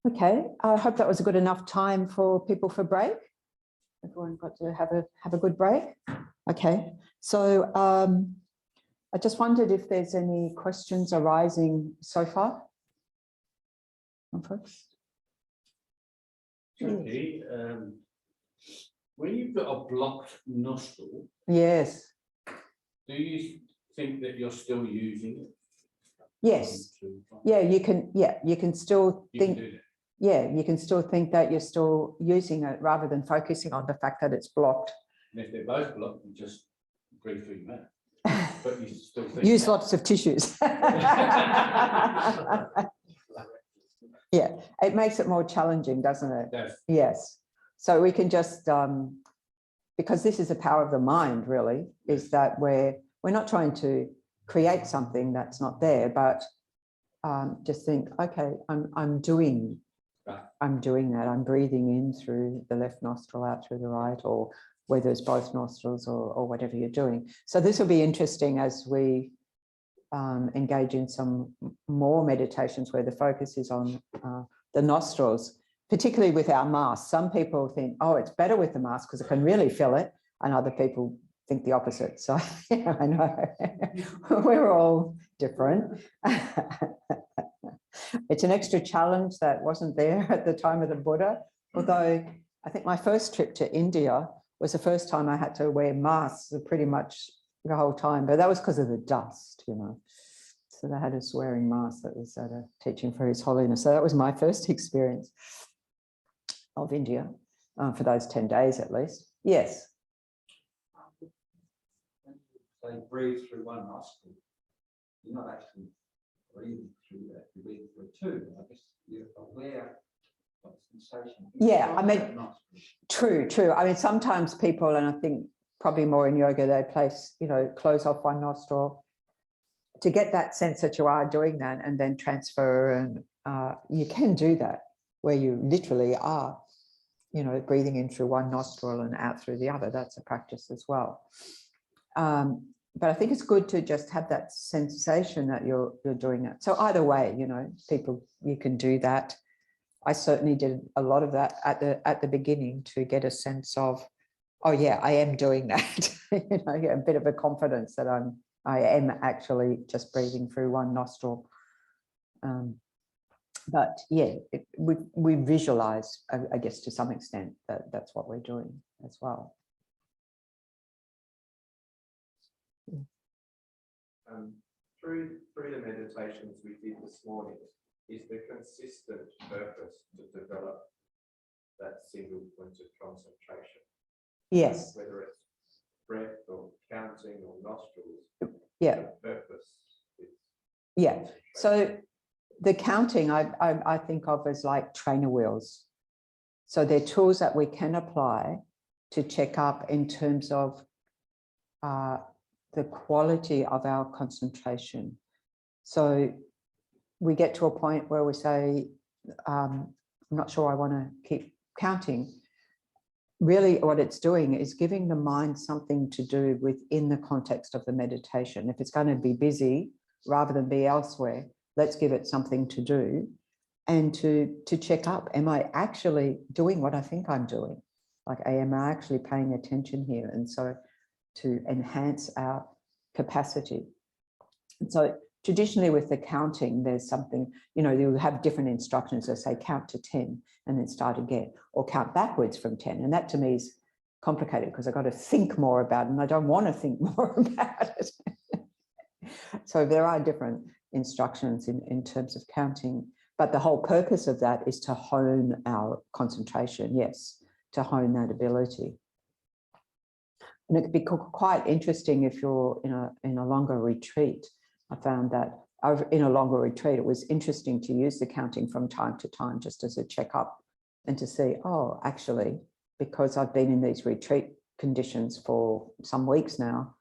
Okay, I hope that was a good enough time for people for break. Everyone got to have a good break. Okay, so I just wondered if there's any questions arising so far. Chokyi, when you've got a blocked nostril, yes. Do you think that you're still using it? Yes. Yeah, you can. Yeah, you can still think. Yeah, you can still think that you're still using it rather than focusing on the fact that it's blocked. And if they're both blocked, you just breathe through your mouth. But you still think use lots of tissues. Yeah, it makes it more challenging, doesn't it? Yes. Yes. So we can just, because this is the power of the mind, really, is that we're not trying to create something that's not there, but just think, okay, I'm doing that. I'm breathing in through the left nostril, out through the right, or whether it's both nostrils or whatever you're doing. So this will be interesting as we engage in some more meditations where the focus is on the nostrils, particularly with our mask. Some people think, oh, it's better with the mask because I can really feel it, and other people think the opposite. So yeah, I know we're all different. It's an extra challenge that wasn't there at the time of the Buddha, although I think my first trip to India was the first time I had to wear masks pretty much the whole time, but that was because of the dust, you know. So they had us wearing masks. That was at a teaching for His Holiness. So that was my first experience of India for those 10 days at least. Yes. So you breathe through one nostril. You're not actually breathing through that. You're breathing through two. I guess you're aware of sensation. Yeah, I mean, true. I mean, sometimes people, and I think probably more in yoga, they place, you know, close off one nostril to get that sense that you are doing that, and then transfer. And you can do that where you literally are, you know, breathing in through one nostril and out through the other. That's a practice as well. But I think it's good to just have that sensation that you're doing it. So either way, you know, people, you can do that. I certainly did a lot of that at the beginning to get a sense of, oh yeah, I am doing that. You know, a bit of a confidence that I am actually just breathing through one nostril. But yeah, we visualize, I guess, to some extent that that's what we're doing as well. Through the meditations we did this morning, is the consistent purpose to develop that single point of concentration? Yes. Whether it's breath or counting or nostrils. Yeah. The purpose is. Yeah. So the counting I think of as like trainer wheels. So they're tools that we can apply to check up in terms of the quality of our concentration. So we get to a point where we say, I'm not sure I want to keep counting. Really what it's doing is giving the mind something to do within the context of the meditation. If it's going to be busy rather than be elsewhere, let's give it something to do and to check up. Am I actually doing what I think I'm doing? Like, am I actually paying attention here? And so to enhance our capacity. And so traditionally with the counting, there's something, you know, you have different instructions that say count to 10 and then start again, or count backwards from 10. And that to me is complicated because I've got to think more about it and I don't want to think more about it. So there are different instructions in terms of counting, but the whole purpose of that is to hone our concentration, yes, to hone that ability. And it could be quite interesting if you're in a longer retreat. I found that in a longer retreat, it was interesting to use the counting from time to time just as a checkup and to see, oh, actually, because I've been in these retreat conditions for some weeks now,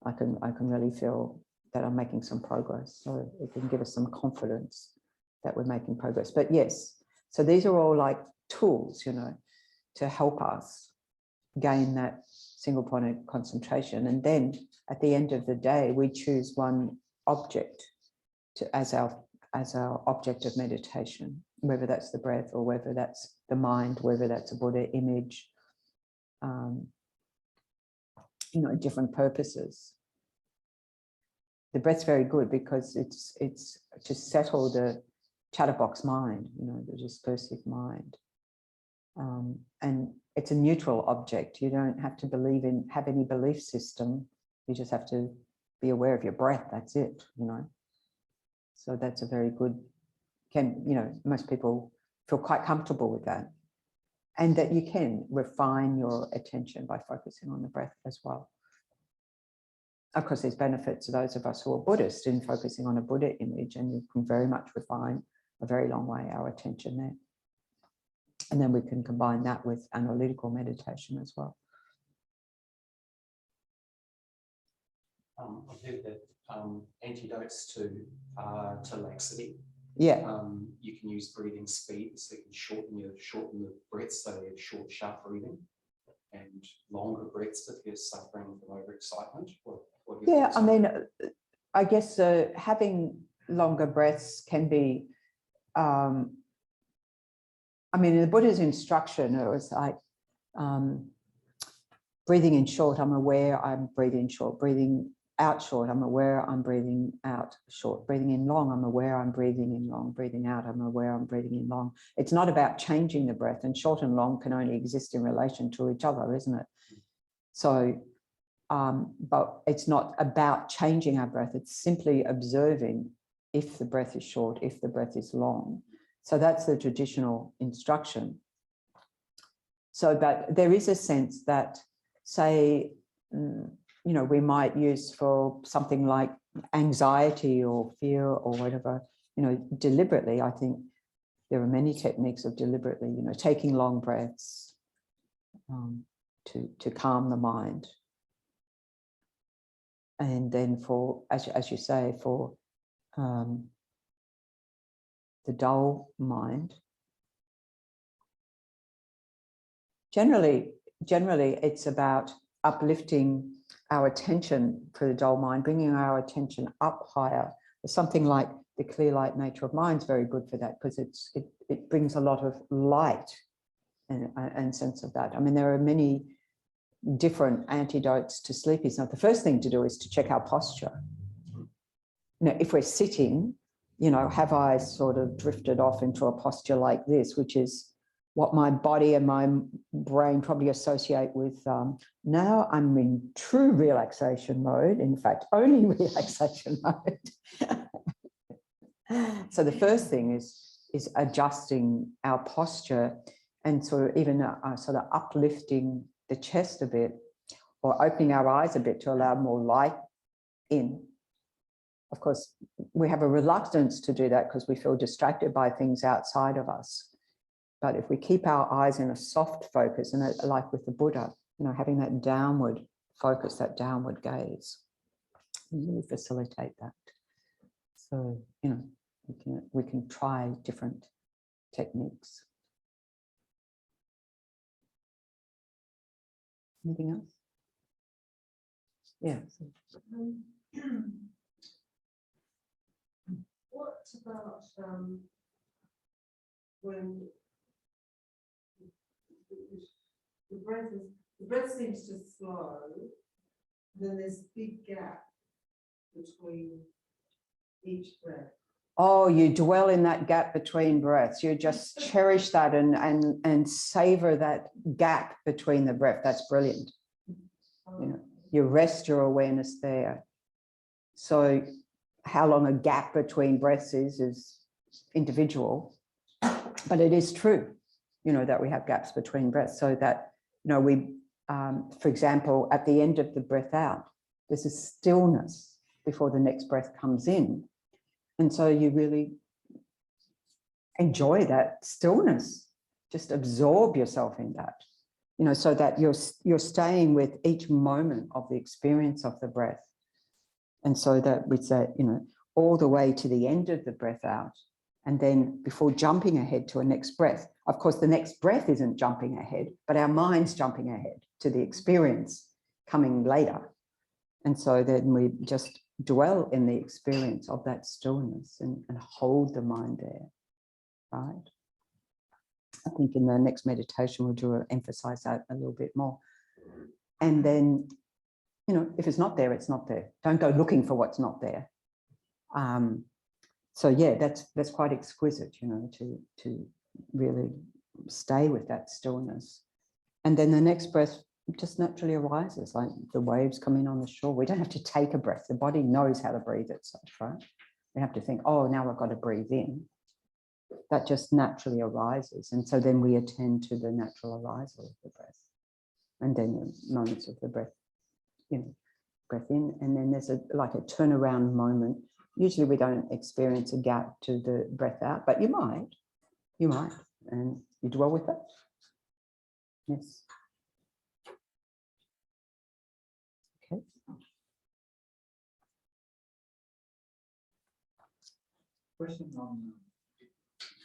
I can really feel that I'm making some progress. So it can give us some confidence that we're making progress. But yes, so these are all like tools, you know, to help us gain that single point of concentration. And then at the end of the day, we choose one object as our our object of meditation, whether that's the breath or whether that's the mind, whether that's a Buddha image, you know, different purposes. The breath's very good because it's to settle the chatterbox mind, you know, the discursive mind. And it's a neutral object. You don't have to have any belief system. You just have to be aware of your breath. That's it, you know. So that's a very good, you know, most people feel quite comfortable with that. And that you can refine your attention by focusing on the breath as well. Of course, there's benefits to those of us who are Buddhist in focusing on a Buddha image, and you can very much refine a very long way our attention there. And then we can combine that with analytical meditation as well. I've heard that antidotes to laxity. Yeah. You can use breathing speed, so you can shorten the breaths, so you have short, sharp breathing, and longer breaths if you're suffering from overexcitement. Yeah, I mean, I guess having longer breaths can be. I mean, in the Buddha's instruction, it was like breathing in short, I'm aware I'm breathing short, breathing out short, I'm aware I'm breathing out short, breathing in long, I'm aware I'm breathing in long, breathing out, I'm aware I'm breathing in long. It's not about changing the breath, and short and long can only exist in relation to each other, isn't it? So, but it's not about changing our breath, it's simply observing if the breath is short, if the breath is long. So that's the traditional instruction. So, but there is a sense that, say, you know, we might use for something like anxiety or fear or whatever, you know, deliberately. I think there are many techniques of deliberately, you know, taking long breaths to calm the mind. And then for, as you say, for the dull mind, generally it's about uplifting our attention for the dull mind, bringing our attention up higher. Something like the clear light nature of mind is very good for that, because it brings a lot of light and sense of that. I mean, there are many different antidotes to sleepiness. Now, the first thing to do is to check our posture. You know, if we're sitting, you know, have I sort of drifted off into a posture like this, which is what my body and my brain probably associate with, now I'm in true relaxation mode, in fact, only relaxation mode. So the first thing is adjusting our posture and sort of even sort of uplifting the chest a bit, or opening our eyes a bit to allow more light in. Of course, we have a reluctance to do that because we feel distracted by things outside of us. But if we keep our eyes in a soft focus, and like with the Buddha, you know, having that downward focus, that downward gaze, really facilitate that. So, you know, we can try different techniques. Anything else? Yeah. What about when the breath seems to slow, then there's a big gap between each breath? Oh, you dwell in that gap between breaths. You just cherish that and savor that gap between the breath. That's brilliant. You know, you rest your awareness there. So how long a gap between breaths is individual, but it is true, you know, that we have gaps between breaths, so that, you know, we, for example, at the end of the breath out, there's a stillness before the next breath comes in. And so you really enjoy that stillness, just absorb yourself in that, you know, so that you're staying with each moment of the experience of the breath. And so that we say, you know, all the way to the end of the breath out, and then before jumping ahead to a next breath. Of course, the next breath isn't jumping ahead, but our mind's jumping ahead to the experience coming later. And so then we just dwell in the experience of that stillness and hold the mind there, right? I think in the next meditation we'll emphasize that a little bit more. And then, you know, if it's not there, it's not there. Don't go looking for what's not there. So yeah, that's quite exquisite, you know, to really stay with that stillness. And then the next breath just naturally arises, like the waves coming on the shore. We don't have to take a breath. The body knows how to breathe itself, right? We have to think, oh, now I've got to breathe in. That just naturally arises. And so then we attend to the natural arisal of the breath. And then the moments of the breath, you know, breath in. And then there's like a turnaround moment. Usually we don't experience a gap to the breath out, but you might, and you dwell with it. Yes. Okay. Question on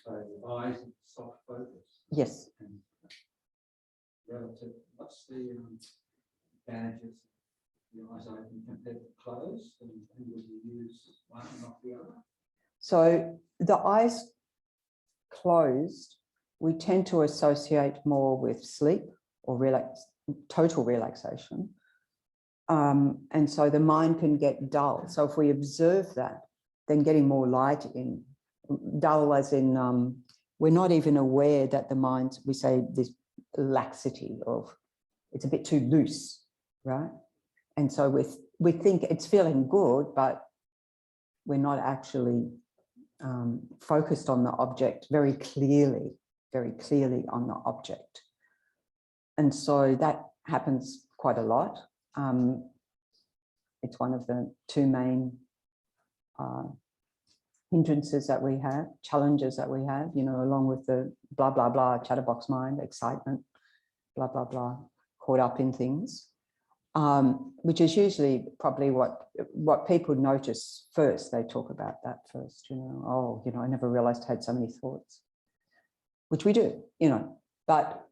the eyes and soft focus. Yes. And relative, what's the advantages of the eyes open compared to closed, and would you use one and not the other? So the eyes closed, we tend to associate more with sleep or total relaxation. And so the mind can get dull. So if we observe that, then getting more light in, dull as in, we're not even aware that the mind, we say this laxity of, it's a bit too loose, right? And so we think it's feeling good, but we're not actually focused on the object very clearly on the object. And so that happens quite a lot. It's one of the two main hindrances that we have, challenges that we have, you know, along with the blah, blah, blah, chatterbox mind, excitement, blah, blah, blah, caught up in things, which is usually probably what people notice first. They talk about that first, you know, oh, you know, I never realized I had so many thoughts, which we do, you know, but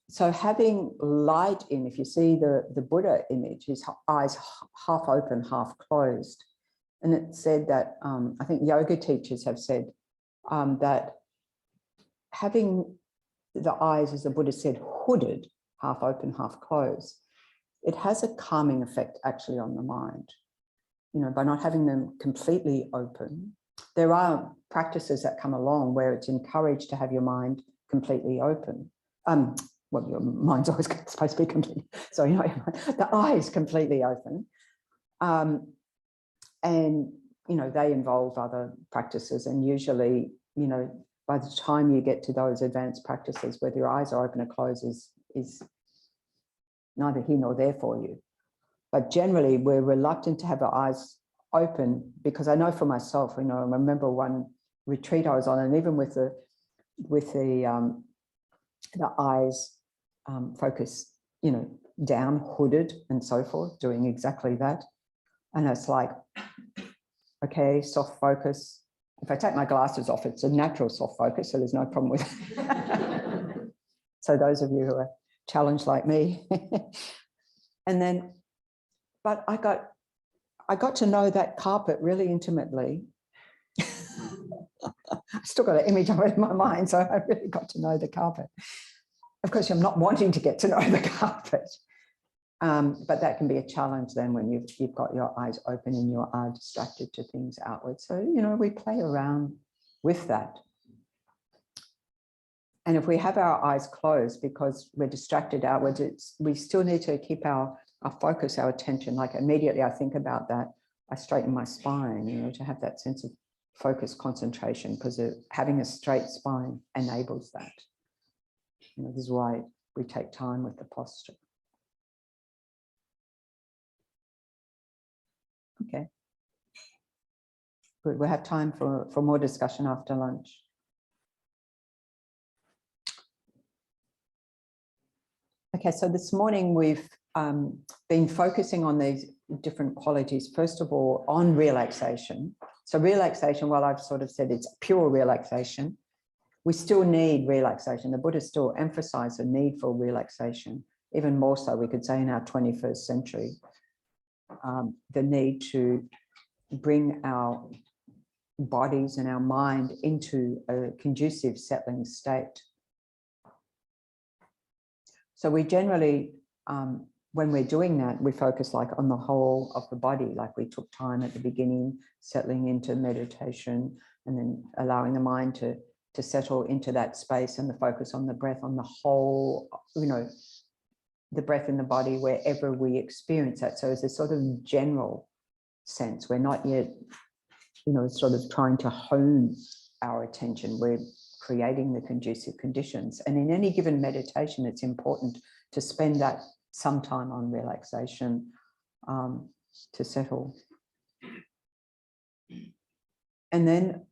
so having light in, if you see the Buddha image, his eyes half open, half closed. And it said that, I think yoga teachers have said that having the eyes, as the Buddha said, hooded, half open, half closed, it has a calming effect actually on the mind, you know, by not having them completely open. There are practices that come along where it's encouraged to have your mind completely open. Well, your mind's always supposed to be completely, so you know, the eyes completely open. And, you know, they involve other practices. And usually, you know, by the time you get to those advanced practices, whether your eyes are open or closed is neither here nor there for you. But generally, we're reluctant to have our eyes open because I know for myself, you know, I remember one retreat I was on, and even with the eyes focused, you know, down, hooded and so forth, doing exactly that. And it's like, okay, soft focus. If I take my glasses off, it's a natural soft focus, so there's no problem with it. So those of you who are challenged like me. And then, but I got to know that carpet really intimately. I still got an image of it in my mind, so I really got to know the carpet. Of course, I'm not wanting to get to know the carpet. But that can be a challenge then when you've got your eyes open and you are distracted to things outwards. So, you know, we play around with that. And if we have our eyes closed because we're distracted outwards, we still need to keep our focus, our attention. Like immediately I think about that, I straighten my spine, you know, to have that sense of focus, concentration, because having a straight spine enables that. You know, this is why we take time with the posture. Okay. Good. We'll have time for more discussion after lunch. Okay, so this morning we've been focusing on these different qualities. First of all, on relaxation. So relaxation, well, I've sort of said it's pure relaxation. We still need relaxation. The Buddha still emphasized the need for relaxation, even more so, we could say, in our 21st century. the need to bring our bodies and our mind into a conducive settling state. So we generally, when we're doing that, we focus like on the whole of the body, like we took time at the beginning, settling into meditation, and then allowing the mind to settle into that space, and the focus on the breath, on the whole, you know, the breath in the body wherever we experience that. So it's a sort of general sense. We're not yet, you know, sort of trying to hone our attention. We're creating the conducive conditions. And in any given meditation, it's important to spend that some time on relaxation to settle. And then,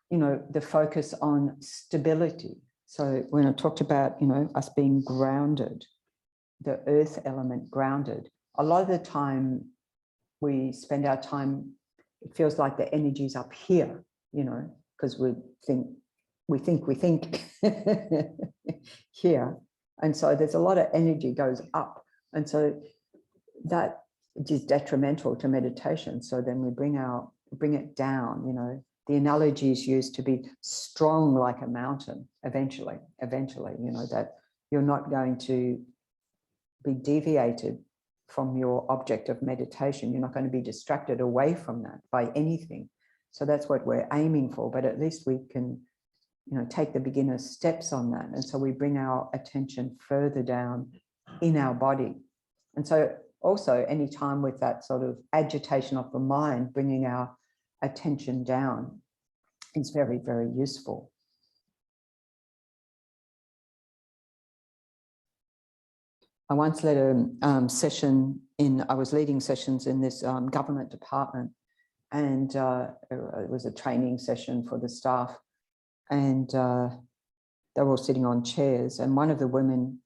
you know, the focus on stability. So when I talked about, you know, us being grounded, the earth element grounded, a lot of the time we spend our time, it feels like the energy's up here, you know, because we think here. And so there's a lot of energy goes up. And so that is detrimental to meditation. So then we bring it down, you know. The analogy is used to be strong like a mountain, eventually, you know, that you're not going to be deviated from your object of meditation. You're not going to be distracted away from that by anything. So that's what we're aiming for, but at least we can, you know, take the beginner steps on that. And so we bring our attention further down in our body. And so also any time with that sort of agitation of the mind, bringing our attention down is very, very useful. I once led a session I was leading sessions in this government department, and it was a training session for the staff, and they were all sitting on chairs, and one of the women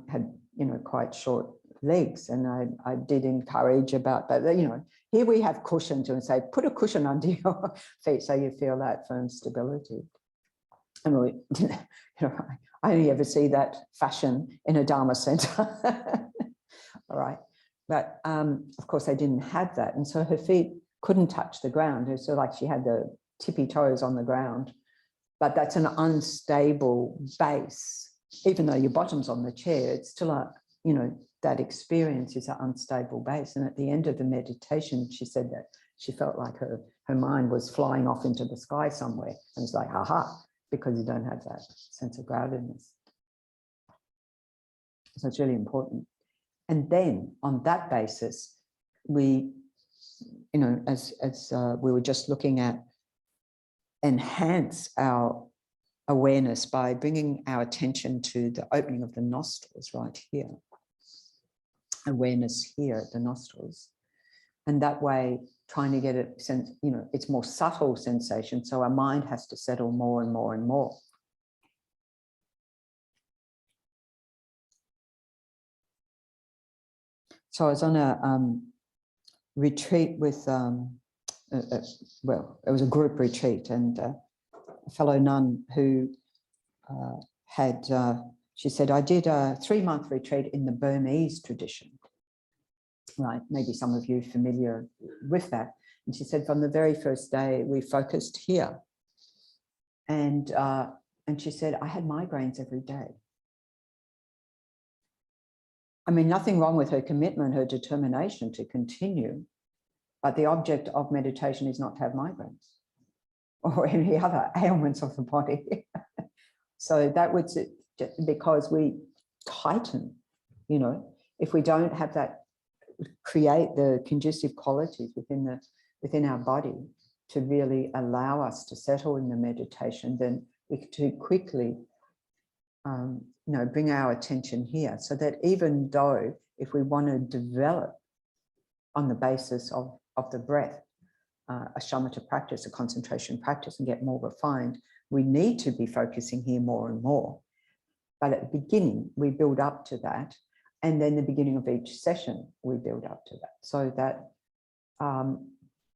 had, you know, quite short legs, and I did encourage about that, you know, here we have cushions, and say, put a cushion under your feet so you feel that firm stability. And we, you know, I only ever see that fashion in a Dharma center. All right. But of course, I didn't have that. And so her feet couldn't touch the ground. It was sort of like she had the tippy toes on the ground. But that's an unstable base. Even though your bottom's on the chair, it's still a, you know, that experience is an unstable base. And at the end of the meditation, she said that she felt like her mind was flying off into the sky somewhere. And it's like, aha, because you don't have that sense of groundedness. So it's really important. And then on that basis, we, you know, as we were just looking at, enhance our awareness by bringing our attention to the opening of the nostrils right here. Awareness here at the nostrils. And that way, trying to get a sense, you know, it's more subtle sensation. So our mind has to settle more and more and more. So I was on a retreat with, well, it was a group retreat, and a fellow nun who she said, I did a 3-month retreat in the Burmese tradition. Right, maybe some of you are familiar with that. And she said, from the very first day, we focused here. And she said, I had migraines every day. I mean, nothing wrong with her commitment, her determination to continue, but the object of meditation is not to have migraines or any other ailments of the body. So that would, because we tighten, you know, if we don't have that, create the conducive qualities within our body to really allow us to settle in the meditation, then we too quickly you know, bring our attention here, so that even though if we want to develop on the basis of the breath, a shamatha practice, a concentration practice, and get more refined, we need to be focusing here more and more. But at the beginning, we build up to that. And then the beginning of each session, we build up to that, so that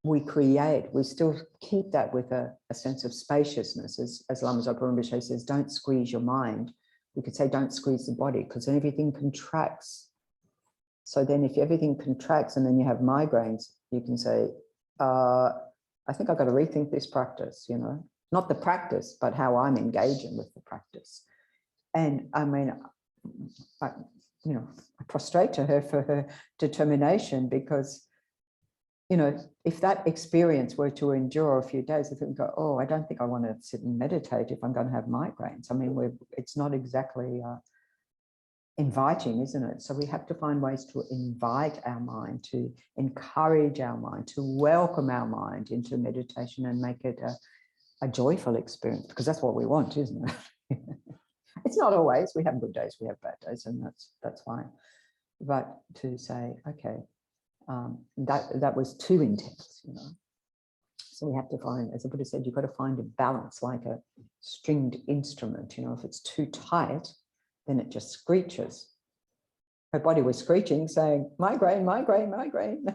we still keep that with a sense of spaciousness. As Lama Zopa Rinpoche says, don't squeeze your mind. We could say don't squeeze the body, because everything contracts. So then if everything contracts and then you have migraines, you can say, I think I've got to rethink this practice, you know, not the practice, but how I'm engaging with the practice. And I mean, I prostrate to her for her determination, because, you know, if that experience were to endure a few days, I think, go, oh, I don't think I want to sit and meditate if I'm going to have migraines. I mean, it's not exactly inviting, isn't it? So we have to find ways to invite our mind, to encourage our mind, to welcome our mind into meditation and make it a joyful experience, because that's what we want, isn't it? It's not always. We have good days, we have bad days, and that's fine. But to say, okay, that was too intense, you know. So we have to find, as the Buddha said, you've got to find a balance, like a stringed instrument. You know, if it's too tight, then it just screeches. Her body was screeching, saying, migraine, migraine, migraine.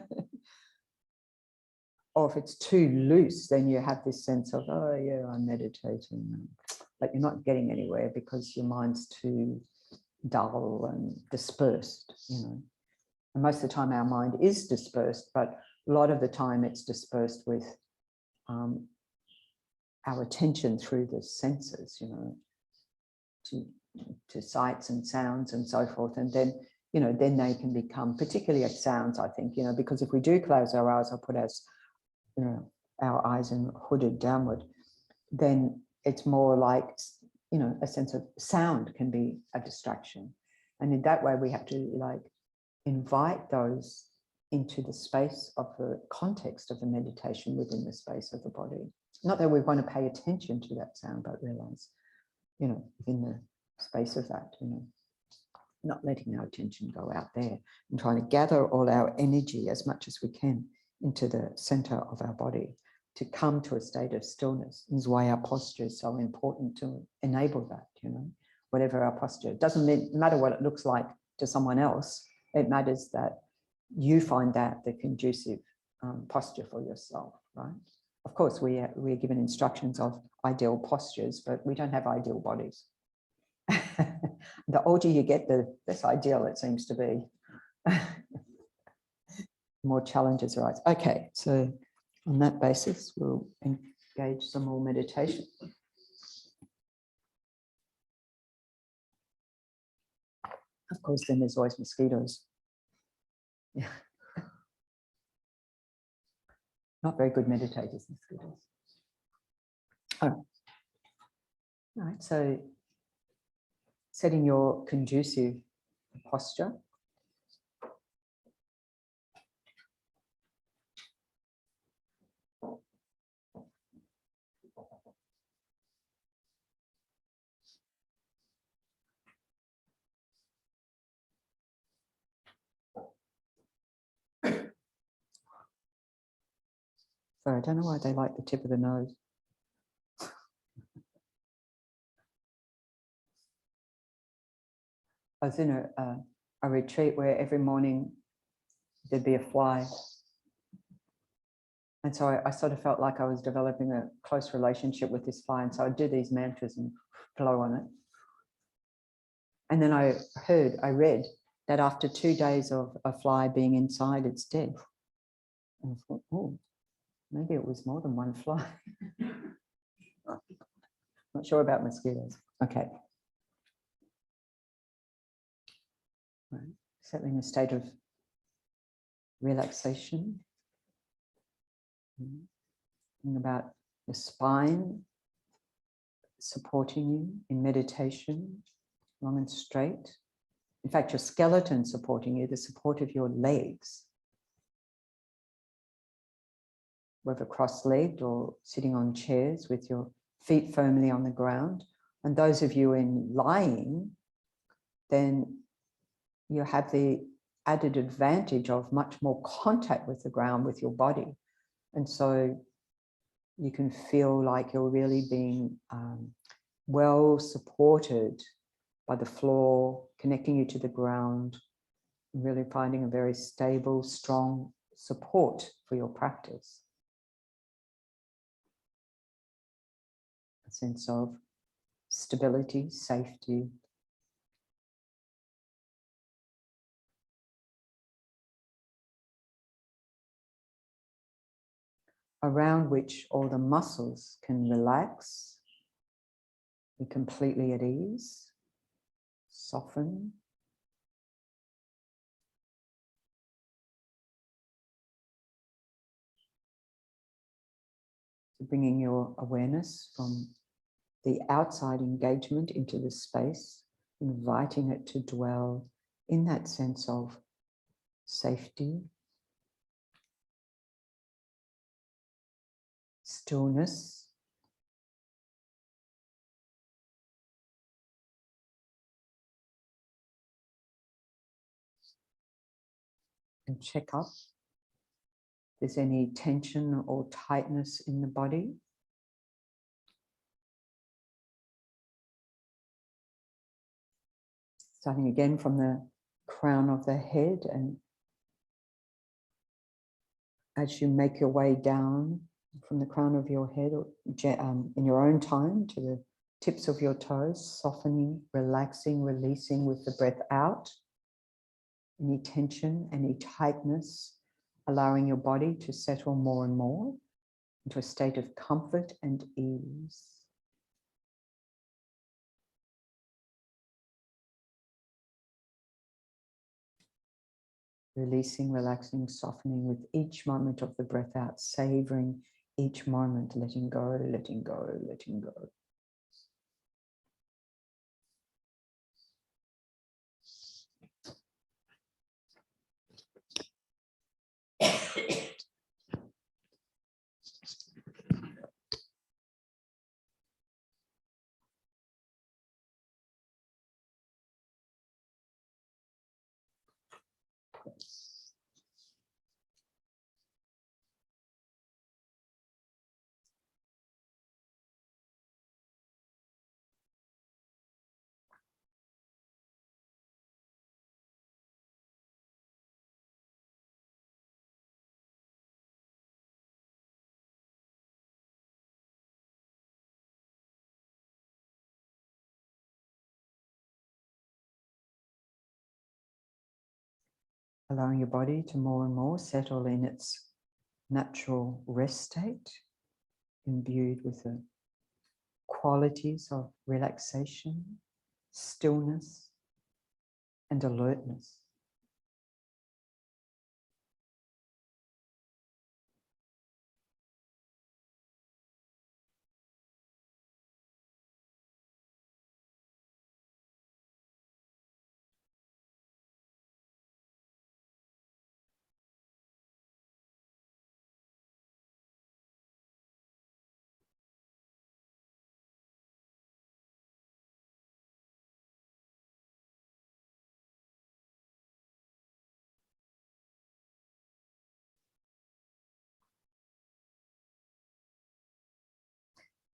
Or if it's too loose, then you have this sense of, oh yeah, I'm meditating. But you're not getting anywhere because your mind's too dull and dispersed, you know. And most of the time our mind is dispersed, but a lot of the time it's dispersed with our attention through the senses, you know, to sights and sounds and so forth. And then, you know, then they can become, particularly at sounds, I think, you know, because if we do close our eyes or put our eyes in hooded downward, then it's more like, you know, a sense of sound can be a distraction. And in that way, we have to like invite those into the space of the context of the meditation within the space of the body. Not that we want to pay attention to that sound, but realize, you know, within the space of that, you know, not letting our attention go out there and trying to gather all our energy as much as we can into the center of our body to come to a state of stillness. This is why our posture is so important, to enable that, you know, whatever our posture. It doesn't matter what it looks like to someone else. It matters that you find that the conducive posture for yourself, right? Of course, we're given instructions of ideal postures, but we don't have ideal bodies. The older you get, the less ideal it seems to be. More challenges arise. Okay, so on that basis, we'll engage some more meditation. Of course, then there's always mosquitoes. Yeah. Not very good meditators, mosquitoes. Oh. All right, so setting your conducive posture. Sorry, I don't know why they like the tip of the nose. I was in a retreat where every morning there'd be a fly. And so I sort of felt like I was developing a close relationship with this fly. And so I'd do these mantras and blow on it. And then I read that after 2 days of a fly being inside, it's dead. And I thought, oh, maybe it was more than one fly. Not sure about mosquitoes. Okay. Right. Settling a state of relaxation. Think about the spine supporting you in meditation, long and straight. In fact, your skeleton supporting you, the support of your legs, whether cross-legged or sitting on chairs with your feet firmly on the ground. And those of you in lying, then you have the added advantage of much more contact with the ground, with your body. And so you can feel like you're really being well supported by the floor, connecting you to the ground, really finding a very stable, strong support for your practice. A sense of stability, safety. around which all the muscles can relax, be completely at ease, soften. So bringing your awareness from the outside engagement into the space, inviting it to dwell in that sense of safety, stillness, and check up if there's any tension or tightness in the body. Starting again from the crown of the head, and as you make your way down from the crown of your head, or in your own time, to the tips of your toes, softening, relaxing, releasing with the breath out. Any tension, any tightness, allowing your body to settle more and more into a state of comfort and ease. Releasing, relaxing, softening with each moment of the breath out, savoring each moment, letting go, letting go, letting go. Allowing your body to more and more settle in its natural rest state, imbued with the qualities of relaxation, stillness, and alertness.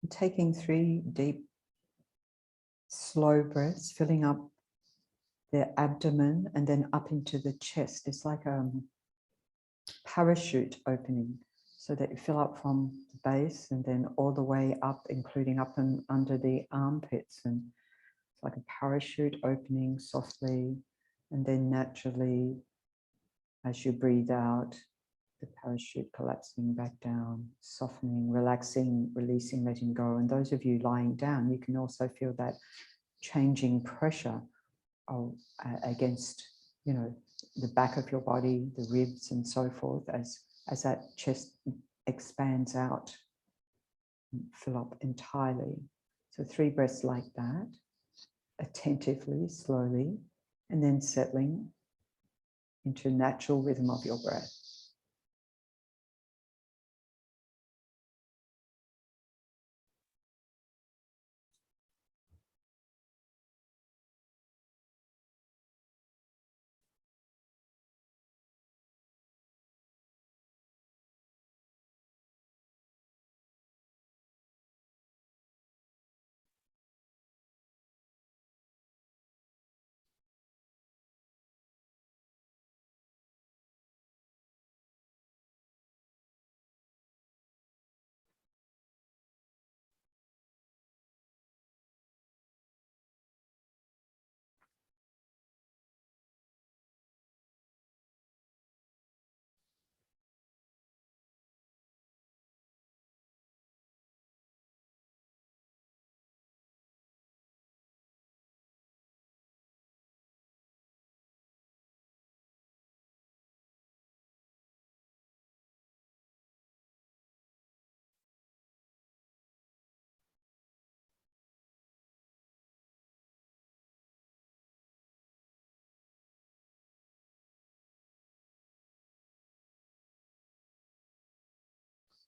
Taking 3 deep, slow breaths, filling up the abdomen and then up into the chest. It's like a parachute opening, so that you fill up from the base and then all the way up, including up and under the armpits. And it's like a parachute opening softly, and then naturally, as you breathe out, the parachute collapsing back down, softening, relaxing, releasing, letting go. And those of you lying down, you can also feel that changing pressure against, the back of your body, the ribs and so forth, as that chest expands out and fill up entirely. So 3 breaths like that, attentively, slowly, and then settling into a natural rhythm of your breath.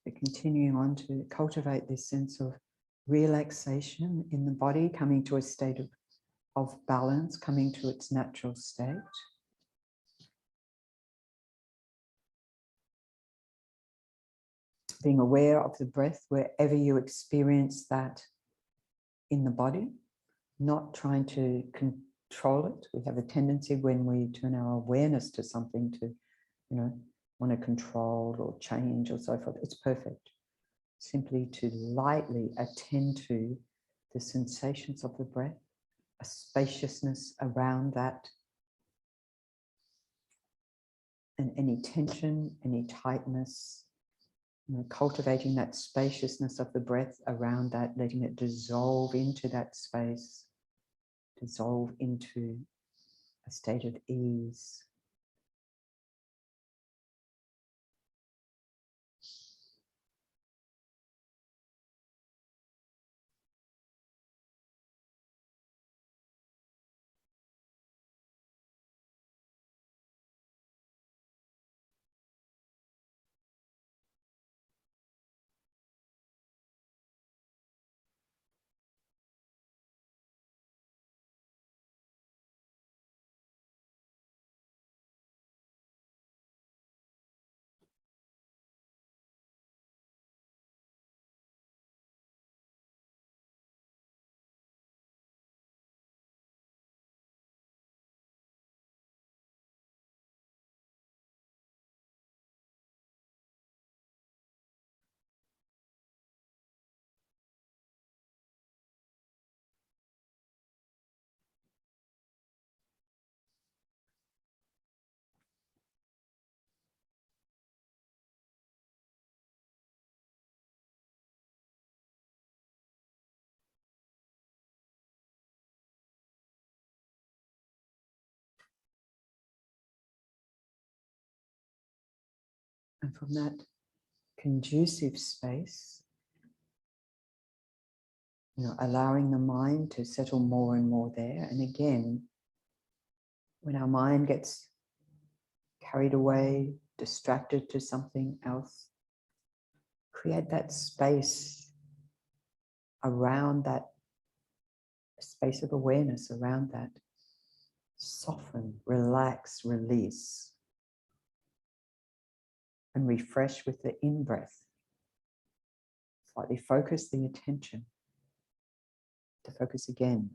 So continuing on to cultivate this sense of relaxation in the body, coming to a state of balance, coming to its natural state. Being aware of the breath wherever you experience that in the body, not trying to control it. We have a tendency when we turn our awareness to something to, want to control or change or so forth. It's perfect. Simply to lightly attend to the sensations of the breath, a spaciousness around that, and any tension, any tightness, cultivating that spaciousness of the breath around that, letting it dissolve into that space, dissolve into a state of ease. And from that conducive space, allowing the mind to settle more and more there. And again, when our mind gets carried away, distracted to something else, create that space around that, space of awareness around that. Soften, relax, release, and refresh with the in-breath. Slightly focus the attention to focus again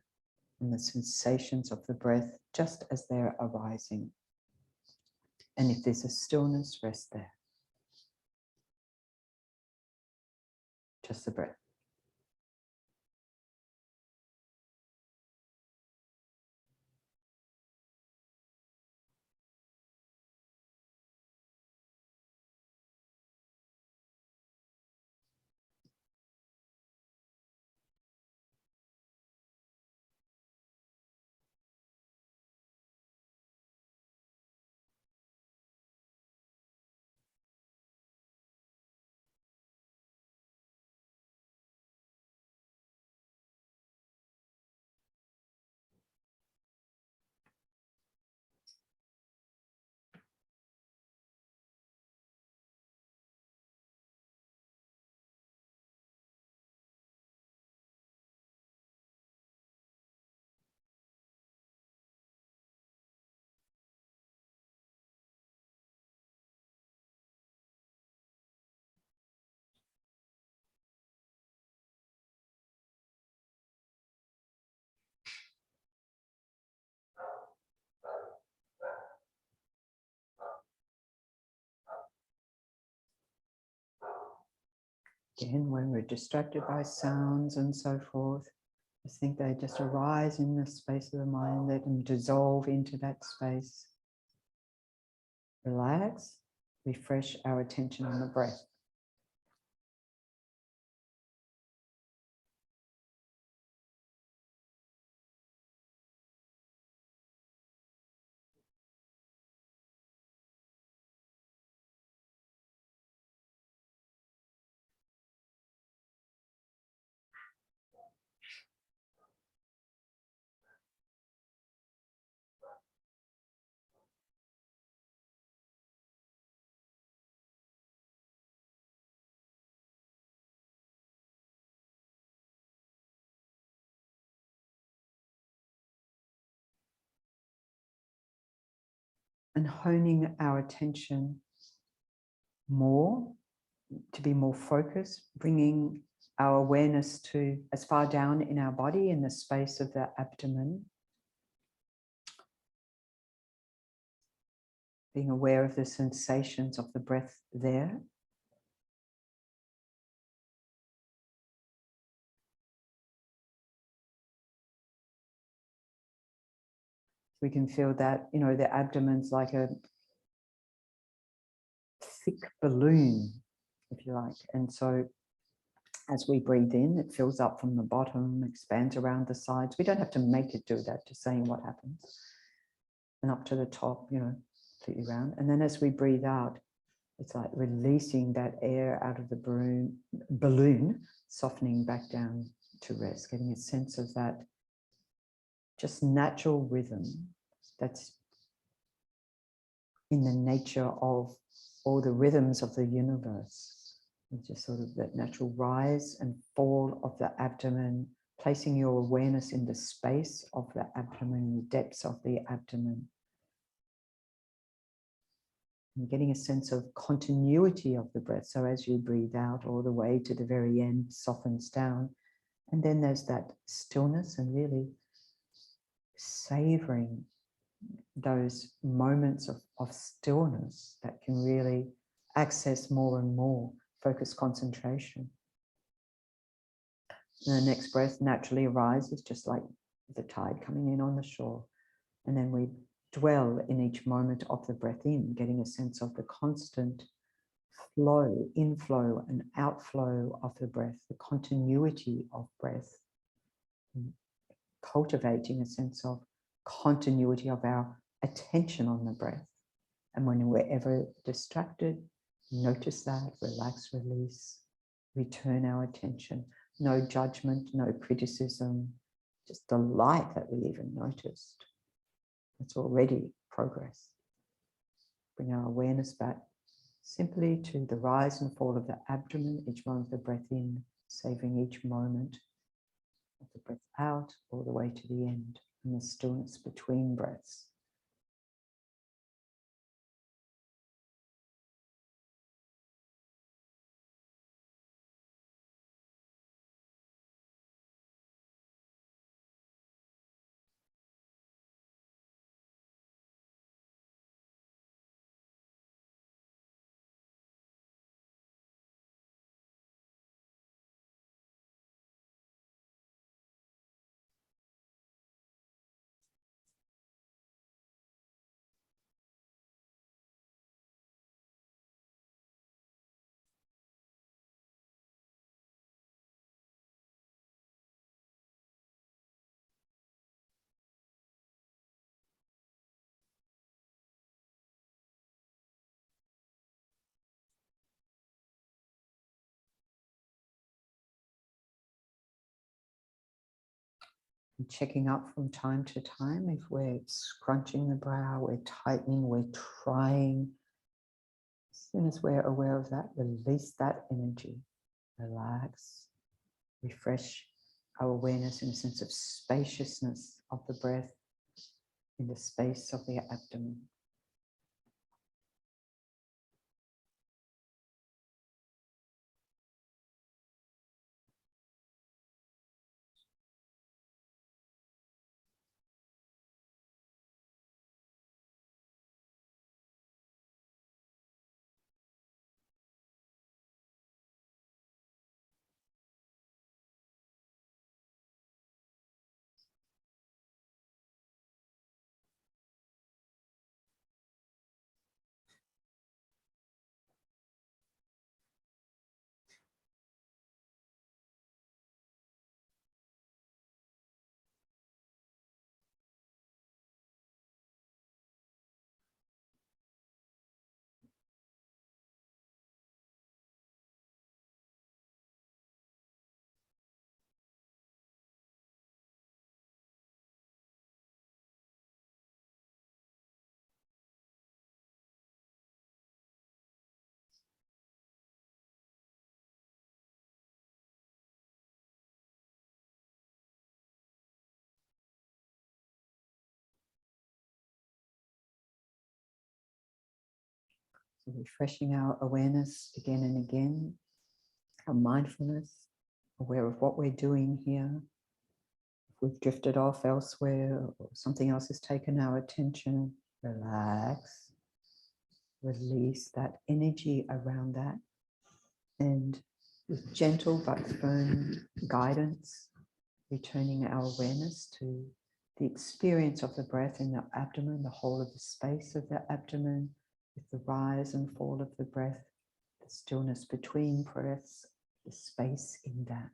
on the sensations of the breath just as they're arising. And if there's a stillness, rest there. Just the breath. Again, when we're distracted by sounds and so forth, I think they just arise in the space of the mind, let them dissolve into that space. Relax, refresh our attention on the breath. and honing our attention more, to be more focused, bringing our awareness to as far down in our body, in the space of the abdomen. Being aware of the sensations of the breath there. We can feel that, you know, the abdomen's like a thick balloon, if you like. And so as we breathe in, it fills up from the bottom, expands around the sides. We don't have to make it do that, just saying what happens. And up to the top, you know, completely round. And then as we breathe out, it's like releasing that air out of the balloon, softening back down to rest, getting a sense of that just natural rhythm that's in the nature of all the rhythms of the universe. And just sort of that natural rise and fall of the abdomen, placing your awareness in the space of the abdomen, the depths of the abdomen. And getting a sense of continuity of the breath. So as you breathe out all the way to the very end, softens down. And then there's that stillness, and really savoring those moments of stillness that can really access more and more focused concentration. And the next breath naturally arises, just like the tide coming in on the shore. And then we dwell in each moment of the breath in, getting a sense of the constant flow, inflow and outflow of the breath, the continuity of breath, and cultivating a sense of continuity of our attention on the breath. And when we're ever distracted, notice that, relax, release, return our attention. No judgment, no criticism, just delight that we even noticed. It's already progress. Bring our awareness back simply to the rise and fall of the abdomen, each moment of the breath in, savoring each moment of the breath out, all the way to the end, and the stillness between breaths. And checking up from time to time if we're scrunching the brow, we're tightening, we're trying. As soon as we're aware of that, release that energy. Relax, refresh our awareness in a sense of spaciousness of the breath in the space of the abdomen. So refreshing our awareness again and again, our mindfulness, aware of what we're doing here. If we've drifted off elsewhere or something else has taken our attention, relax, release that energy around that, and with gentle but firm guidance, returning our awareness to the experience of the breath in the abdomen, the whole of the space of the abdomen, with the rise and fall of the breath, the stillness between breaths, the space in that.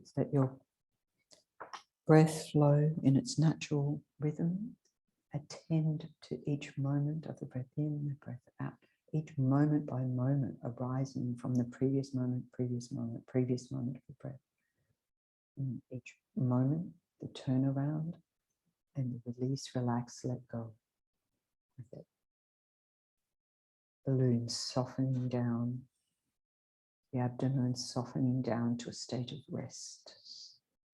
Just let your breath flow in its natural rhythm. Attend to each moment of the breath in, the breath out, each moment by moment arising from the previous moment, previous moment, previous moment of the breath. And each moment, the turnaround and the release, relax, let go. With it. Balloon softening down, the abdomen softening down to a state of rest,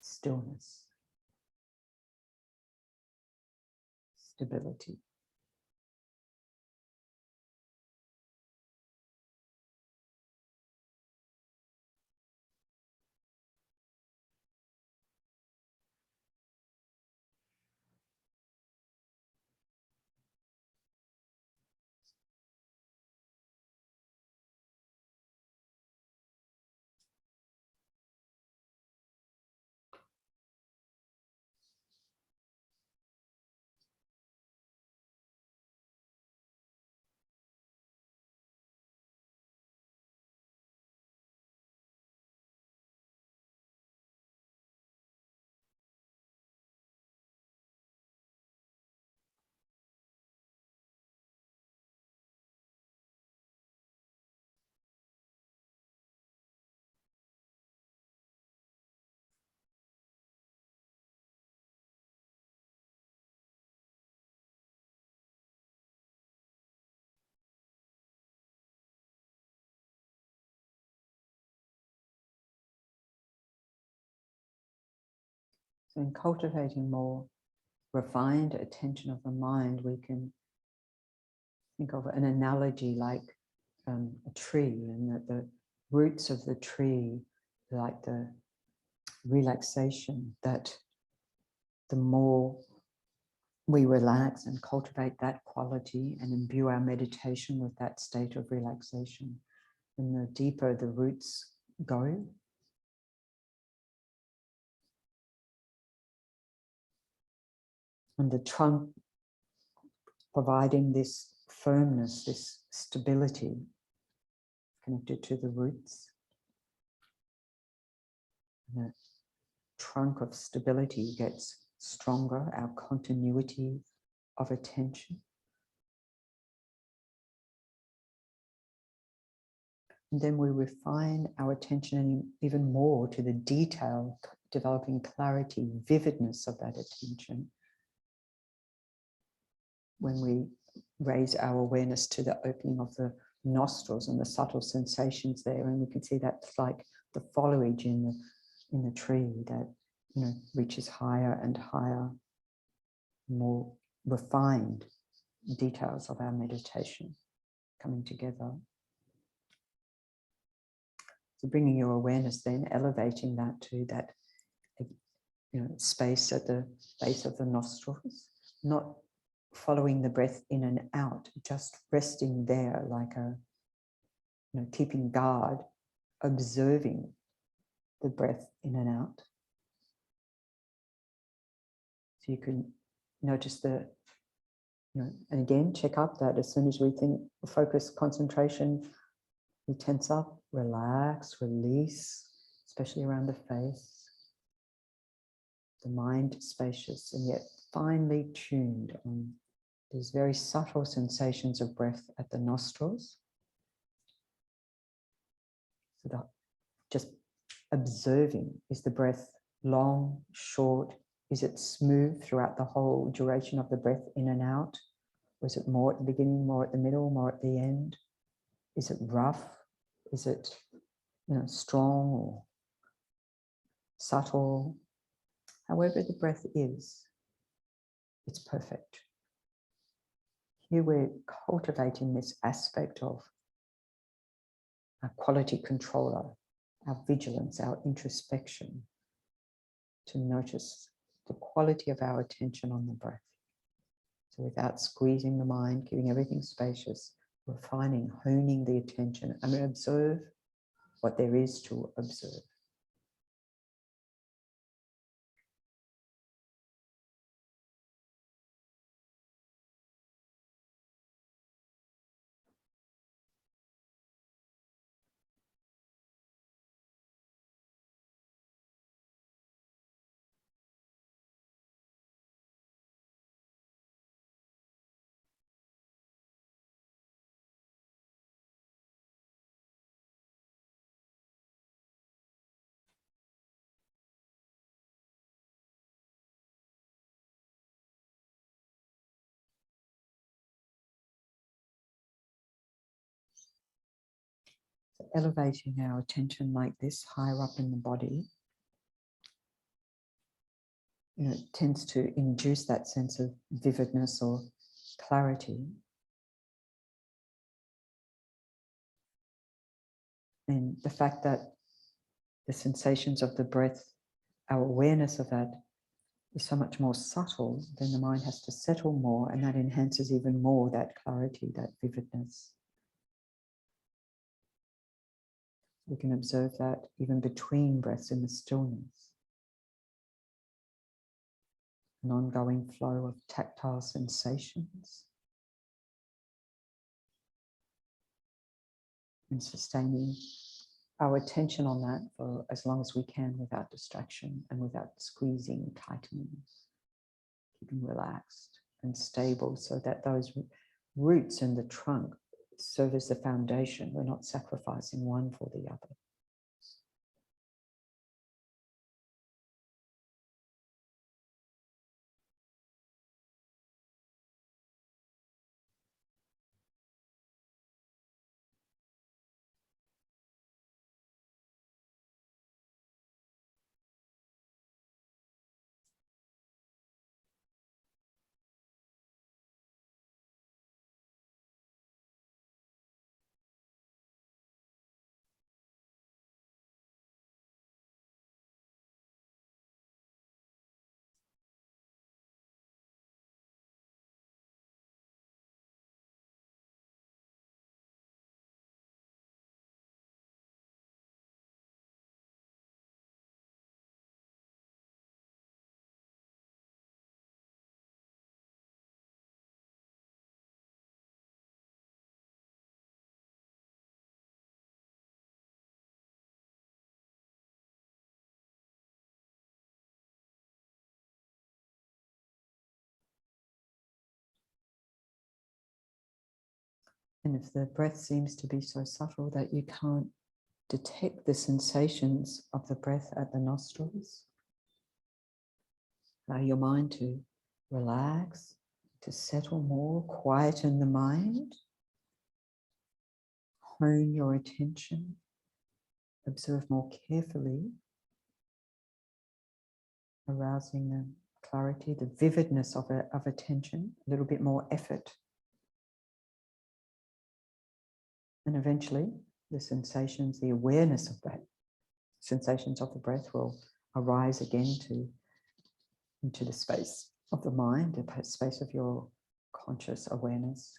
stillness, stability. So in cultivating more refined attention of the mind, we can think of an analogy like a tree, and that the roots of the tree, like the relaxation, that the more we relax and cultivate that quality and imbue our meditation with that state of relaxation, and the deeper the roots go, and the trunk providing this firmness, this stability connected to the roots. And the trunk of stability gets stronger, our continuity of attention. And then we refine our attention even more to the detail, developing clarity, vividness of that attention. When we raise our awareness to the opening of the nostrils and the subtle sensations there, and we can see that's like the foliage in the tree that, you know, reaches higher and higher, more refined details of our meditation coming together. So bringing your awareness, then elevating that to that, space at the base of the nostrils, not following the breath in and out, just resting there like a, keeping guard, observing the breath in and out. So you can notice and again, check up that as soon as we think focus, concentration, we tense up, relax, release, especially around the face. The mind spacious and yet finely tuned on these very subtle sensations of breath at the nostrils. So that just observing, is the breath long, short? Is it smooth throughout the whole duration of the breath in and out? Or is it more at the beginning, more at the middle, more at the end? Is it rough? Is it, strong or subtle? However the breath is, it's perfect. Here we're cultivating this aspect of our quality controller, our vigilance, our introspection, to notice the quality of our attention on the breath. So without squeezing the mind, keeping everything spacious, refining, honing the attention, and observe what there is to observe. So elevating our attention like this, higher up in the body, it tends to induce that sense of vividness or clarity. And the fact that the sensations of the breath, our awareness of that is so much more subtle, then the mind has to settle more, and that enhances even more that clarity, that vividness. We can observe that even between breaths in the stillness. An ongoing flow of tactile sensations. And sustaining our attention on that for as long as we can without distraction and without squeezing, tightening, keeping relaxed and stable so that those roots in the trunk serve as the foundation. We're not sacrificing one for the other. And if the breath seems to be so subtle that you can't detect the sensations of the breath at the nostrils, allow your mind to relax, to settle more, quieten the mind, hone your attention, observe more carefully, arousing the clarity, the vividness of attention, a little bit more effort. And eventually, the sensations, the awareness of that, sensations of the breath will arise again into the space of the mind, the space of your conscious awareness.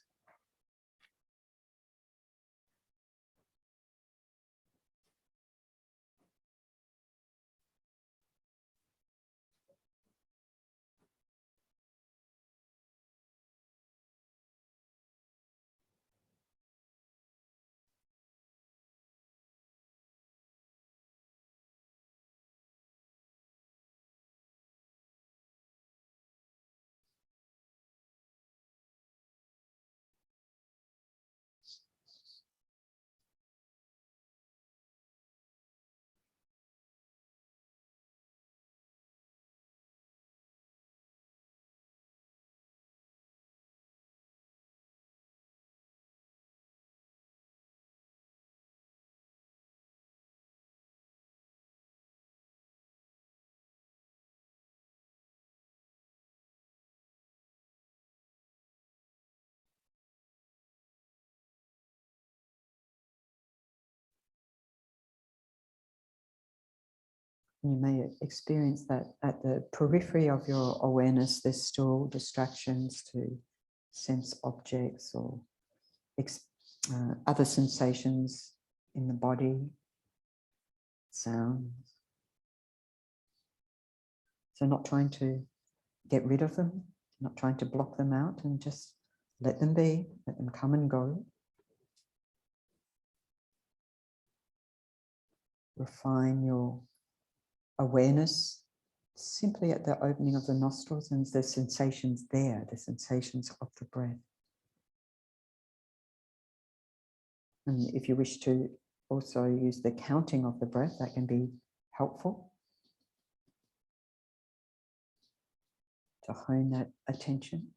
You may experience that at the periphery of your awareness, there's still distractions to sense objects or other sensations in the body, sounds. So not trying to get rid of them, not trying to block them out, and just let them be, let them come and go. Refine your awareness simply at the opening of the nostrils, and the sensations there, the sensations of the breath. And if you wish to also use the counting of the breath, that can be helpful to hone that attention.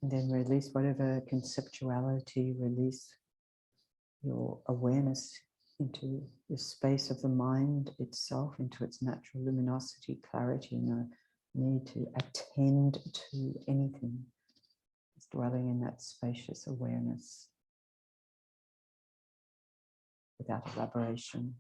And then release whatever conceptuality, release your awareness into the space of the mind itself, into its natural luminosity, clarity, no need to attend to anything. Just dwelling in that spacious awareness without elaboration.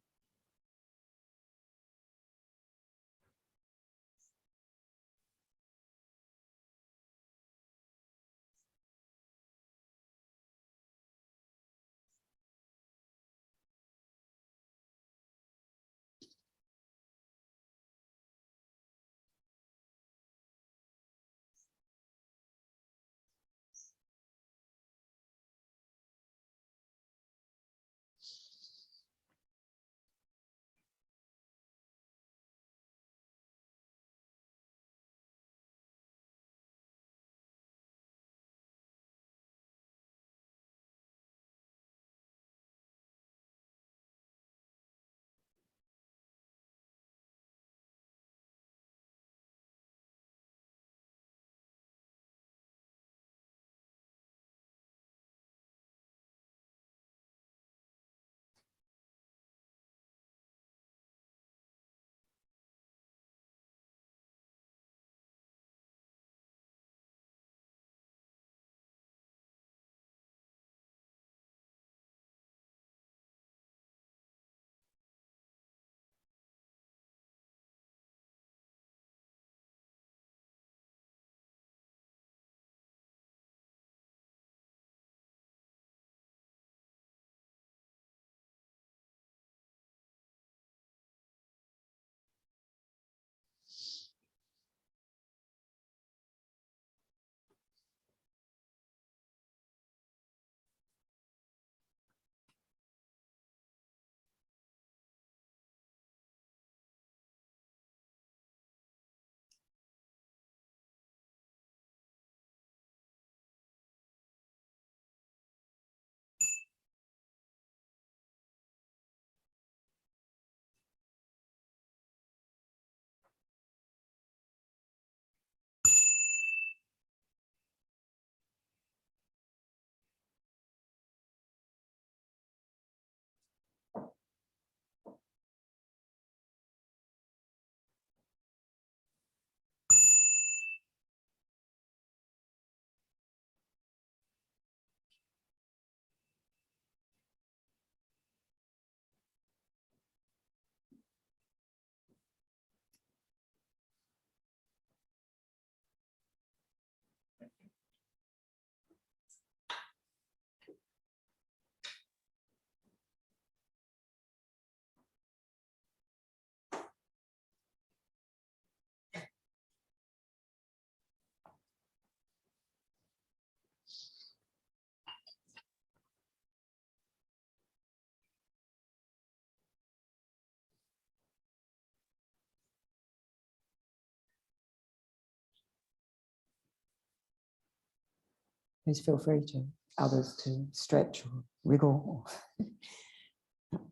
Please feel free to others to stretch or wriggle or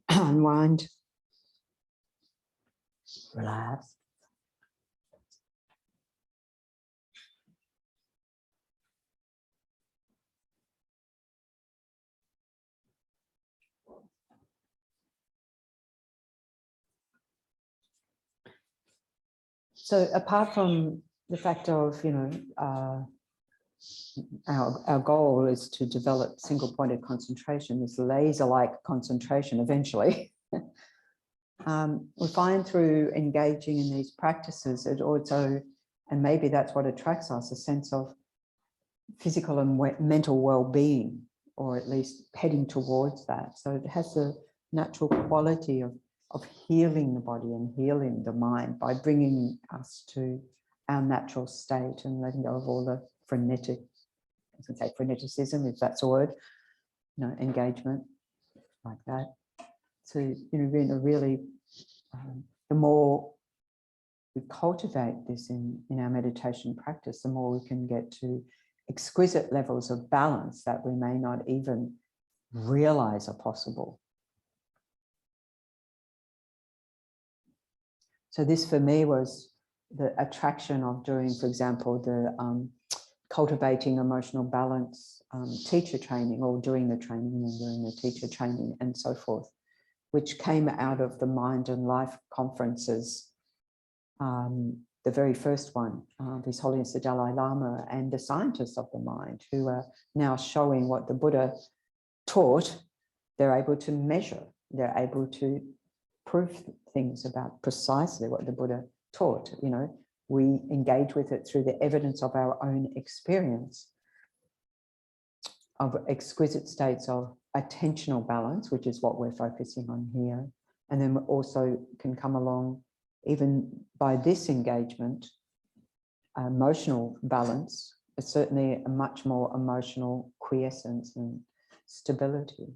unwind, relax. So apart from the fact of, our goal is to develop single pointed concentration, this laser-like concentration eventually. We find through engaging in these practices, it also, and maybe that's what attracts us, a sense of physical and mental well-being, or at least heading towards that. So it has the natural quality of healing the body and healing the mind by bringing us to our natural state and letting go of all the frenetic, I was going to say freneticism, if that's a word, engagement like that. So, really, the more we cultivate this in our meditation practice, the more we can get to exquisite levels of balance that we may not even realize are possible. So this for me was the attraction of doing, for example, the cultivating emotional balance teacher training, or doing the training and doing the teacher training and so forth, which came out of the Mind and Life conferences. The very first one, His Holiness the Dalai Lama and the scientists of the mind, who are now showing what the Buddha taught, they're able to measure, they're able to prove things about precisely what the Buddha taught. We engage with it through the evidence of our own experience of exquisite states of attentional balance, which is what we're focusing on here. And then we also can come along, even by this engagement, emotional balance, but certainly a much more emotional quiescence and stability.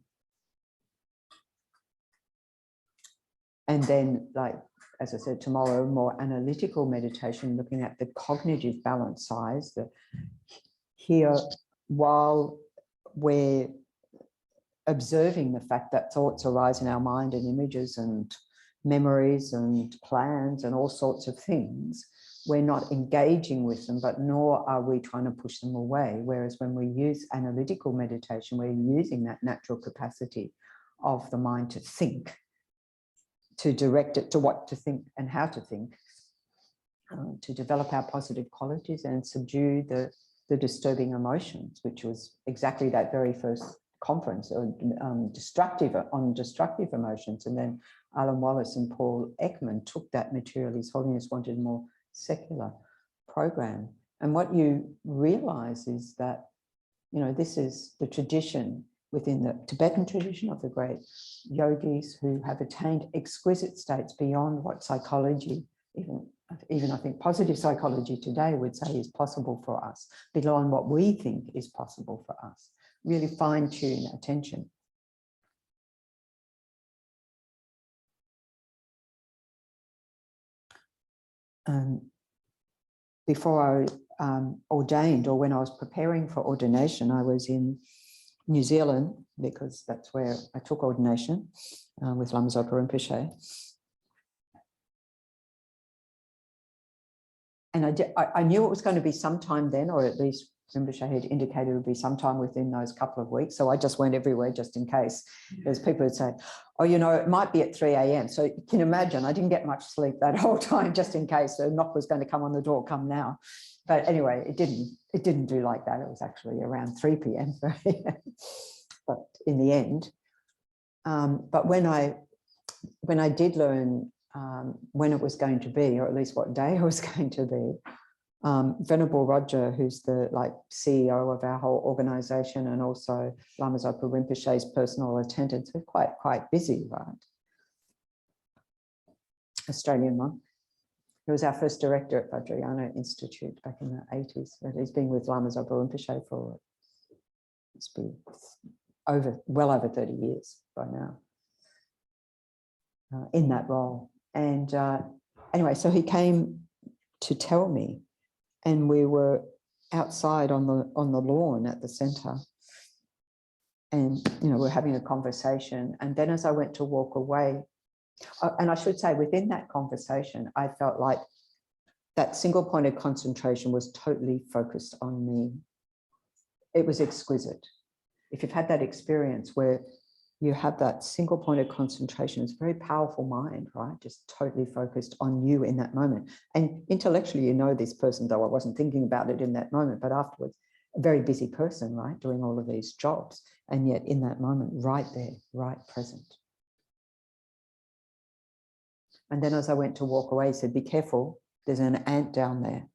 And then, like, as I said, tomorrow, more analytical meditation, looking at the cognitive balance size. Here, while we're observing the fact that thoughts arise in our mind and images and memories and plans and all sorts of things, we're not engaging with them, but nor are we trying to push them away. Whereas when we use analytical meditation, we're using that natural capacity of the mind to think, to direct it to what to think and how to think, to develop our positive qualities and subdue the disturbing emotions, which was exactly that very first conference, on destructive emotions. And then Alan Wallace and Paul Ekman took that material. His Holiness wanted a more secular program. And what you realize is that, this is the tradition within the Tibetan tradition of the great yogis who have attained exquisite states beyond what psychology, even I think positive psychology today would say is possible for us, beyond what we think is possible for us. Really fine-tune attention. Before I ordained, or when I was preparing for ordination, I was in New Zealand, because that's where I took ordination with Lama Zopa Rinpoche. And I knew it was going to be sometime then, or at least Rinpoche had indicated it would be sometime within those couple of weeks. So I just went everywhere just in case. There's people who'd say, oh, it might be at 3 a.m. So you can imagine I didn't get much sleep that whole time, just in case a knock was going to come on the door, come now. But anyway, it didn't do like that. It was actually around 3 p.m. But in the end, but when I did learn when it was going to be, or at least what day it was going to be, Venerable Roger, who's the CEO of our whole organization, and also Lama Zopa Rinpoche's personal attendant, so quite busy, right? Australian monk. He was our first director at Vajrayana Institute back in the 80s. But he's been with Lama Zopa Rinpoche for, it's been well over 30 years by now in that role. And anyway, so he came to tell me, and we were outside on the lawn at the center. And, you know, we're having a conversation. And then as I went to walk away, and I should say within that conversation, I felt like that single point of concentration was totally focused on me. It was exquisite. If you've had that experience where you have that single point of concentration, it's a very powerful mind, right? Just totally focused on you in that moment. And intellectually, you know this person, though I wasn't thinking about it in that moment, but afterwards, a very busy person, right? Doing all of these jobs. And yet in that moment, right there, right present. And then as I went to walk away, he said, be careful, there's an ant down there.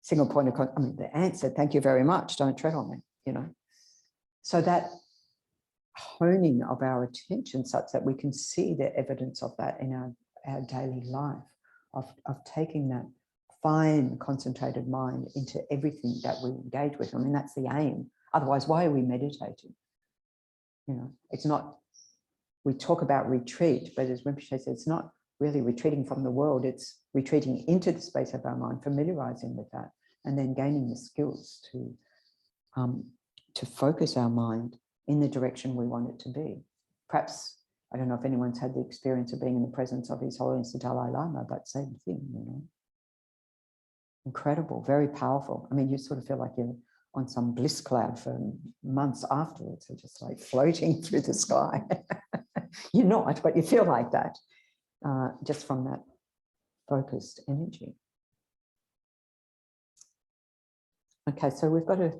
Single point of contact. I mean, the ant said, thank you very much, don't tread on me, you know. So that honing of our attention such that we can see the evidence of that in our daily life, of taking that fine concentrated mind into everything that we engage with. I mean, that's the aim. Otherwise, why are we meditating? You know, it's not, we talk about retreat, but as Rinpoche says, it's not really retreating from the world, it's retreating into the space of our mind, familiarizing with that, and then gaining the skills to focus our mind in the direction we want it to be. Perhaps, I don't know if anyone's had the experience of being in the presence of His Holiness the Dalai Lama, but same thing, you know. Incredible, very powerful. I mean, you sort of feel like you're on some bliss cloud for months afterwards, you're just like floating through the sky. You're not, but you feel like that, just from that focused energy. Okay, so we've got a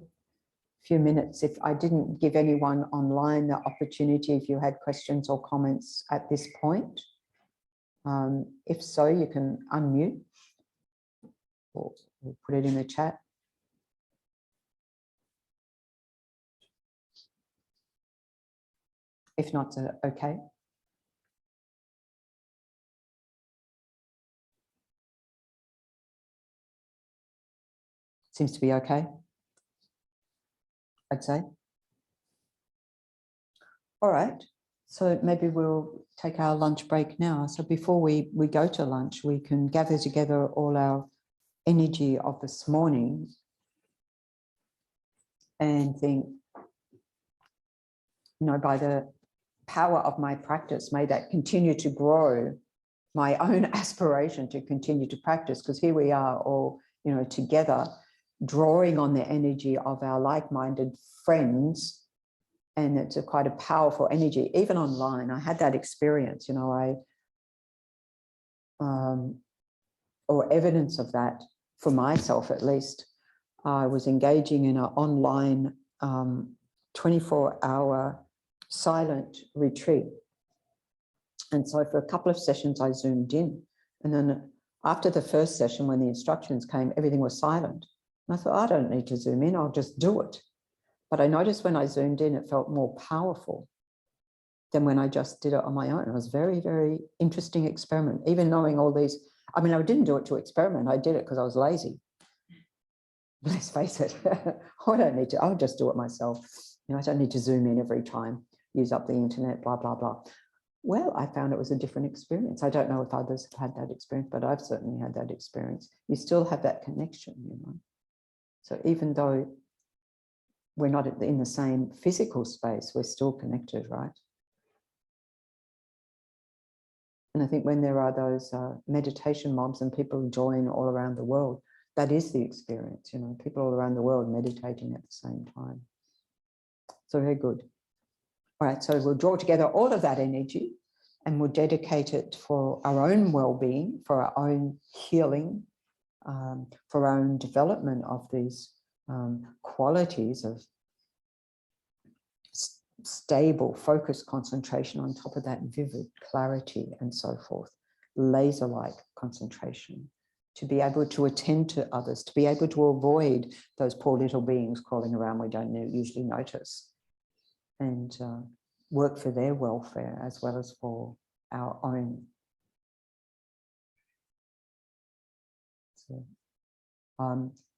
few minutes. If I didn't give anyone online the opportunity, if you had questions or comments at this point, if so, you can unmute or put it in the chat. If not, okay. Seems to be okay, I'd say. All right, so maybe we'll take our lunch break now. So before we go to lunch, we can gather together all our energy of this morning and think, you know, by the power of my practice, may that continue to grow my own aspiration to continue to practice, because here we are all, you know, together, drawing on the energy of our like-minded friends. And it's quite a powerful energy, even online. I had that experience, you know, or evidence of that for myself, at least. I was engaging in an online 24-hour silent retreat. And so for a couple of sessions, I zoomed in. And then after the first session, when the instructions came, everything was silent. And I thought, I don't need to zoom in, I'll just do it. But I noticed when I zoomed in, it felt more powerful than when I just did it on my own. It was a very, very interesting experiment, even knowing all these. I mean, I didn't do it to experiment. I did it because I was lazy. Let's face it, I don't need to, I'll just do it myself. You know, I don't need to zoom in every time, use up the internet, blah, blah, blah. Well, I found it was a different experience. I don't know if others have had that experience, but I've certainly had that experience. You still have that connection, you know. So even though we're not in the same physical space, we're still connected, right? And I think when there are those meditation mobs and people join all around the world, that is the experience, you know, people all around the world meditating at the same time. So very good. All right, so we'll draw together all of that energy and we'll dedicate it for our own well-being, for our own healing, for our own development of these qualities of stable, focused concentration, on top of that vivid clarity and so forth, laser-like concentration, to be able to attend to others, to be able to avoid those poor little beings crawling around we don't usually notice, and work for their welfare as well as for our own. So,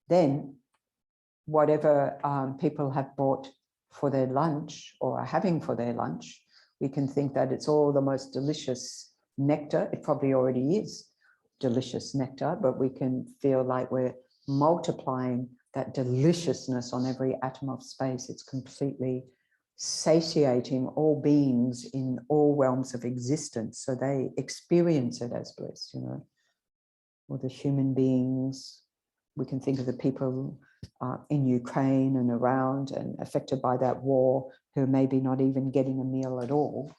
then whatever people have brought for their lunch or are having for their lunch, we can think that it's all the most delicious nectar. It probably already is delicious nectar, but we can feel like we're multiplying that deliciousness on every atom of space. It's completely satiating all beings in all realms of existence. So they experience it as bliss, you know, or the human beings. We can think of the people in Ukraine and around and affected by that war who are maybe not even getting a meal at all,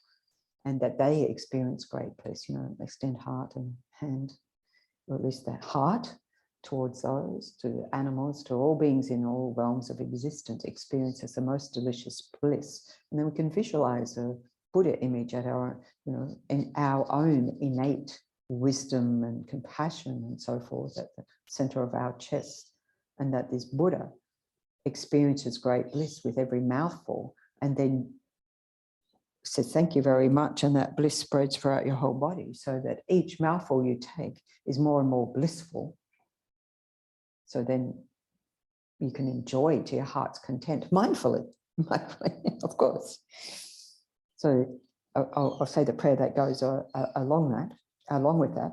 and that they experience great bliss, you know, extend heart and hand, or at least that heart towards those, to animals, to all beings in all realms of existence, experiences the most delicious bliss. And then we can visualize a Buddha image at our, you know, in our own innate wisdom and compassion and so forth at the center of our chest, and that this Buddha experiences great bliss with every mouthful, and then says thank you very much, and that bliss spreads throughout your whole body, so that each mouthful you take is more and more blissful. So then you can enjoy to your heart's content, mindfully, of course. So I'll say the prayer that goes along with that.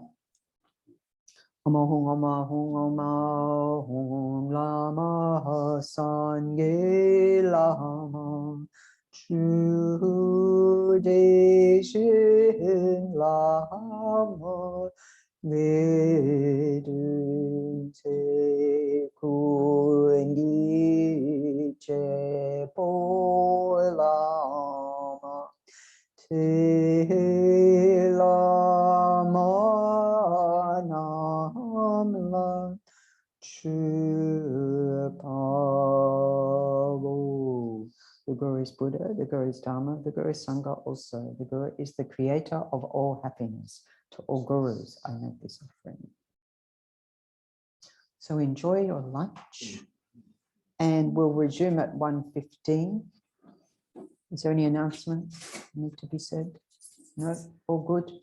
The Guru is Buddha, the Guru is Dharma, the Guru is Sangha also. The Guru is the creator of all happiness. To all Gurus, I make this offering. So enjoy your lunch, and we'll resume at 1:15. Is there any announcement need to be said? No, all good?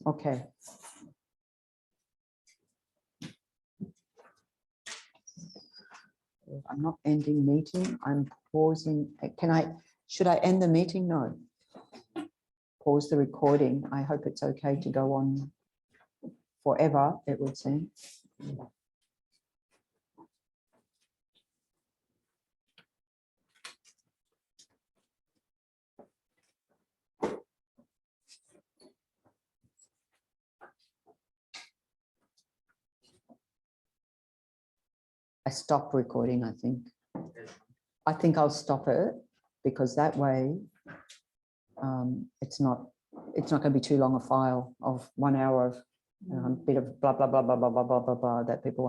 Okay. I'm not ending meeting, I'm pausing. Should I end the meeting? No. Pause the recording. I hope it's okay to go on forever, it would seem. I stopped recording, I think. I think I'll stop it, because that way it's not going to be too long a file of 1 hour of bit of blah, blah, blah, blah, blah, blah, blah, blah, blah, that people